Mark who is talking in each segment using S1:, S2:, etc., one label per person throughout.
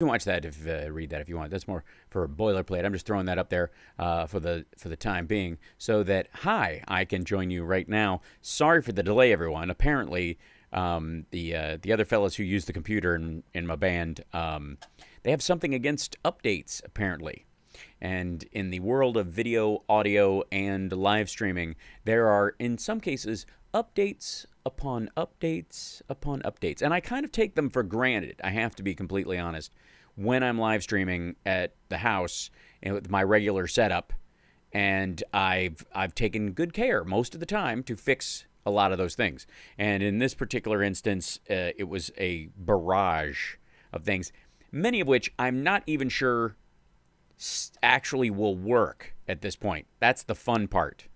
S1: You can watch that if read that if you want. That's more for boilerplate. I'm just throwing that up there for the time being, so that I can join you right now. Sorry for the delay, everyone. Apparently, the other fellows who use the computer in my band, they have something against updates apparently. And in the world of video, audio, and live streaming, there are in some cases updates upon updates upon updates, and I kind of take them for granted. I have to be completely honest. When I'm live streaming at the house and with my regular setup, and I've taken good care most of the time to fix a lot of those things. And in this particular instance, it was a barrage of things, many of which I'm not even sure actually will work at this point. That's the fun part.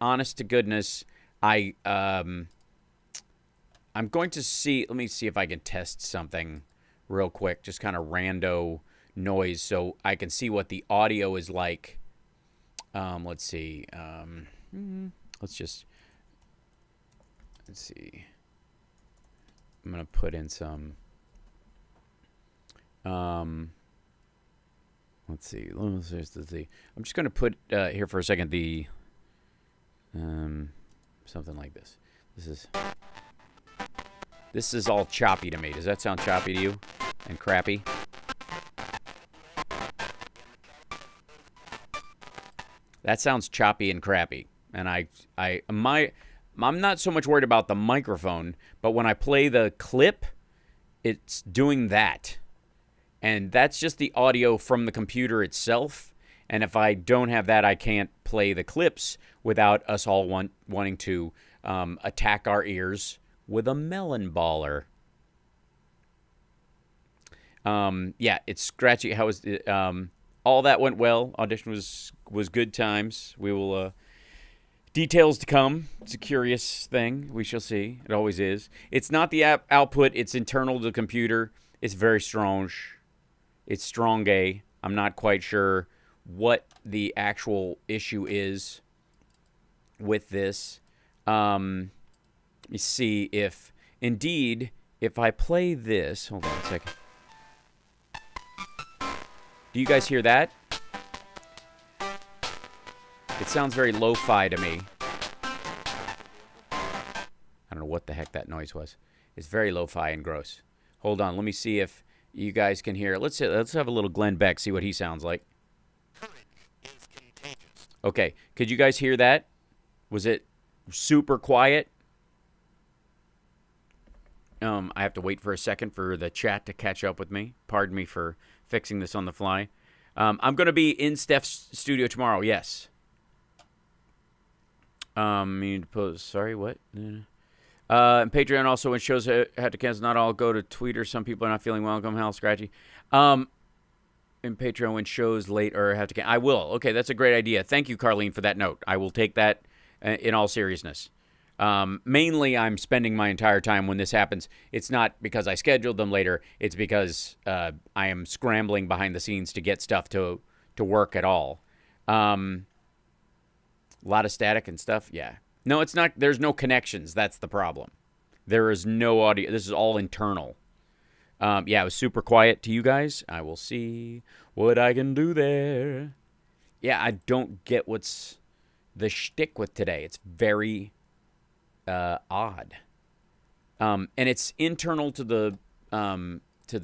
S1: Honest to goodness, I'm going to see. Let me see if I can test something real quick, just kind of rando noise, so I can see what the audio is like. Let's see. Let's see. I'm gonna put in some. Let's see. I'm just gonna put here for a second the something like this. This is all choppy to me. Does that sound choppy to you? And crappy? That sounds choppy and crappy. And I'm not so much worried about the microphone, but when I play the clip, it's doing that. And that's just the audio from the computer itself. And if I don't have that, I can't play the clips without us all wanting to attack our ears with a melon baller. Yeah, it's scratchy. How was it? All that went well. Audition was good times. We will details to come. It's a curious thing. We shall see. It always is. It's not the output. It's internal to the computer. It's very strong. It's strong gay. I'm not quite sure what the actual issue is with this. Let me see if indeed, if I play this. Hold on a second. Do you guys hear that? It sounds very lo-fi to me. I don't know what the heck that noise was. It's very lo-fi and gross. Hold on, let me see if you guys can hear it. Let's have a little Glenn Beck, see what he sounds like. Okay, could you guys hear that? Was it super quiet? I have to wait for a second for the chat to catch up with me. Pardon me for fixing this on the fly. I'm going to be in Steph's studio tomorrow, yes. Sorry, what? And Patreon also, when shows had to cancel, not all go to Twitter. Some people are not feeling welcome. Hell, scratchy. In Patreon, when shows late or have to cancel. I will. Okay, that's a great idea. Thank you, Carlene, for that note. I will take that in all seriousness. Mainly, I'm spending my entire time when this happens. It's not because I scheduled them later. It's because I am scrambling behind the scenes to get stuff to work at all. A lot of static and stuff. Yeah. No, it's not. There's no connections. That's the problem. There is no audio. This is all internal. Yeah, it was super quiet to you guys. I will see what I can do there. Yeah, I don't get what's the shtick with today. It's very odd. And it's internal to the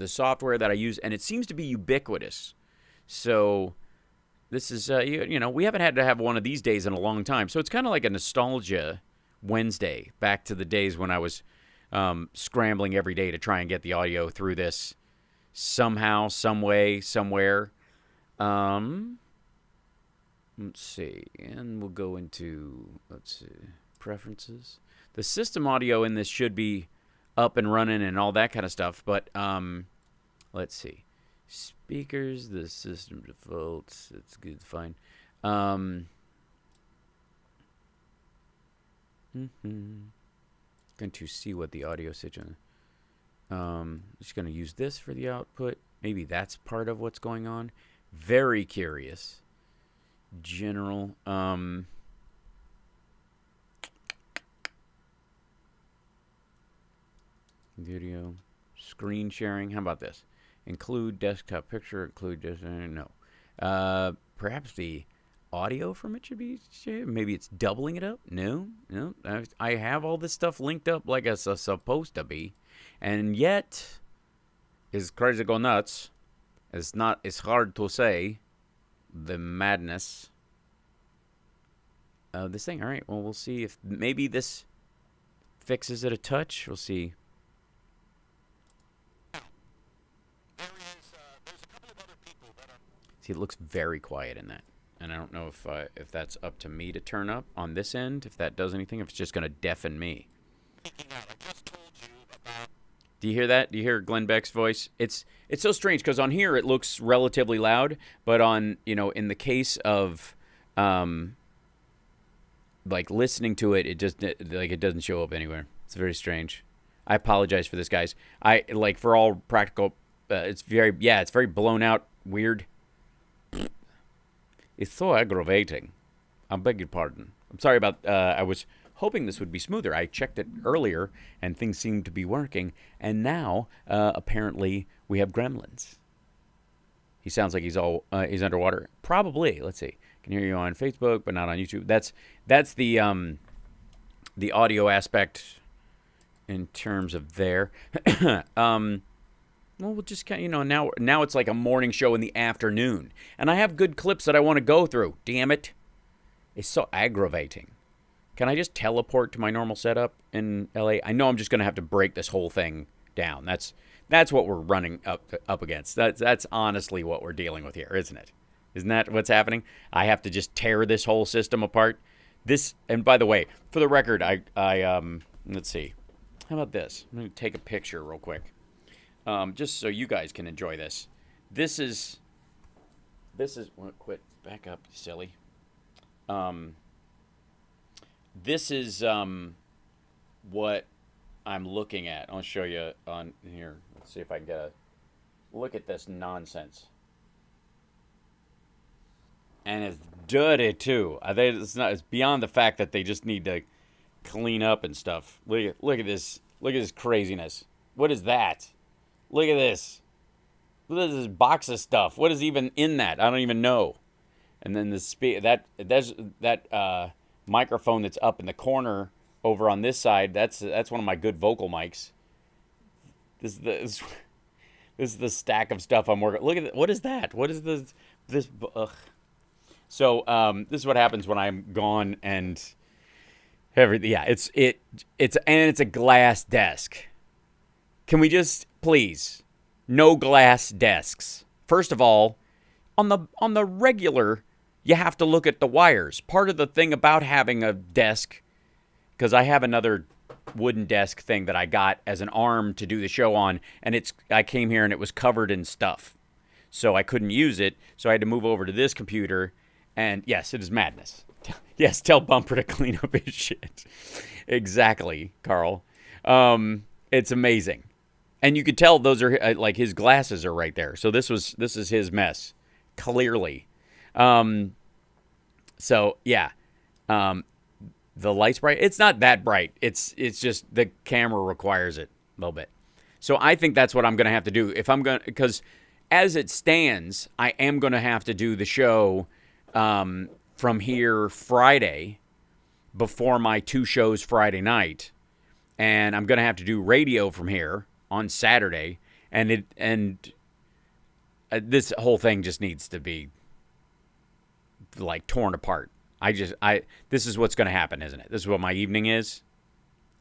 S1: software that I use, and it seems to be ubiquitous. So this is, you know, we haven't had to have one of these days in a long time. So it's kind of like a nostalgia Wednesday, back to the days when I was scrambling every day to try and get the audio through this somehow, some way, somewhere. Let's see. And we'll go into, let's see, preferences. The system audio in this should be up and running and all that kind of stuff. But let's see. Speakers, the system defaults. It's good, fine. Going to see what the audio situation. Just going to use this for the output. Maybe that's part of what's going on. Very curious. General. Video. Screen sharing. How about this? Include desktop picture. Include no. Perhaps the audio from it should be. Maybe it's doubling it up. No. I have all this stuff linked up like it's supposed to be, and yet, it's crazy to go nuts. It's not. It's hard to say. The madness. This thing. All right. Well, we'll see if maybe this fixes it a touch. We'll see. See, it looks very quiet in that, and I don't know if that's up to me to turn up on this end. If that does anything, if it's just gonna deafen me. Do you hear that? Do you hear Glenn Beck's voice? It's so strange because on here it looks relatively loud, but on in the case of like listening to it, it just it doesn't show up anywhere. It's very strange. I apologize for this, guys. I like for all practical. It's very blown out, weird. It's so aggravating. I beg your pardon. I'm sorry about. I was hoping this would be smoother. I checked it earlier and things seemed to be working, and now apparently we have gremlins. He sounds like he's underwater. Probably. Let's see. Can hear you on Facebook, but not on YouTube. That's the audio aspect in terms of there. Well, we'll just kind of, now it's like a morning show in the afternoon, and I have good clips that I want to go through. Damn it, it's so aggravating. Can I just teleport to my normal setup in LA? I know I'm just gonna have to break this whole thing down. That's what we're running up against. That's honestly what we're dealing with here, isn't it? Isn't that what's happening? I have to just tear this whole system apart. And by the way, for the record, I let's see. How about this? I'm gonna take a picture real quick. Just so you guys can enjoy this. This is quit, back up, silly. This is what I'm looking at. I'll show you on here. Let's see if I can get a look at this nonsense. And it's dirty too. It's beyond the fact that they just need to clean up and stuff. Look at this. Look at this craziness. What is that? Look at this. Look at this box of stuff. What is even in that? I don't even know. And then that microphone that's up in the corner over on this side. That's one of my good vocal mics. This is the stack of stuff I'm working. Look at it. What is that? What is this? Ugh. So this is what happens when I'm gone and everything. Yeah, it's a glass desk. Can we just please no glass desks? First of all, on the regular, you have to look at the wires. Part of the thing about having a desk, because I have another wooden desk thing that I got as an arm to do the show on, and I came here and it was covered in stuff, so I couldn't use it. So I had to move over to this computer, and yes, it is madness. Yes, tell Bumper to clean up his shit. Exactly, Carl. It's amazing. And you could tell those are like his glasses are right there. So this is his mess, clearly. So yeah, the light's bright. It's not that bright. It's just the camera requires it a little bit. So I think that's what I'm gonna have to do because as it stands, I am gonna have to do the show from here Friday before my 2 shows Friday night, and I'm gonna have to do radio from here on Saturday, and this whole thing just needs to be like torn apart. This is what's going to happen, isn't it? This is what my evening is.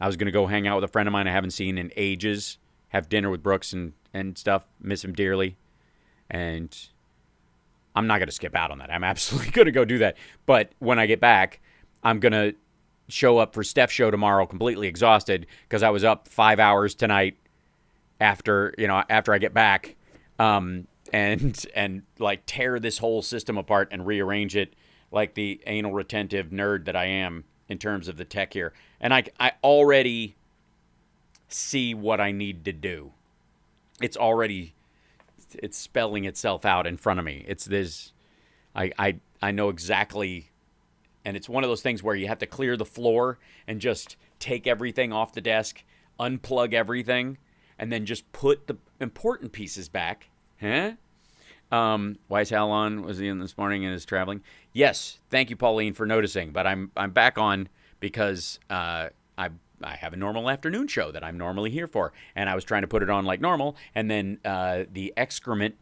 S1: I was going to go hang out with a friend of mine I haven't seen in ages, have dinner with Brooks and stuff, miss him dearly, and I'm not going to skip out on that. I'm absolutely going to go do that. But when I get back, I'm going to show up for Steph's show tomorrow completely exhausted because I was up 5 hours tonight after I get back, and like tear this whole system apart and rearrange it like the anal retentive nerd that I am in terms of the tech here. And I already see what I need to do. It's spelling itself out in front of me. It's this, I know exactly, and it's one of those things where you have to clear the floor and just take everything off the desk, unplug everything, and then just put the important pieces back Huh? Why is Hal on? Was he in this morning and is traveling? Yes. Thank you, Pauline, for noticing. But I'm back on because I have a normal afternoon show that I'm normally here for, and I was trying to put it on like normal, and then the excrement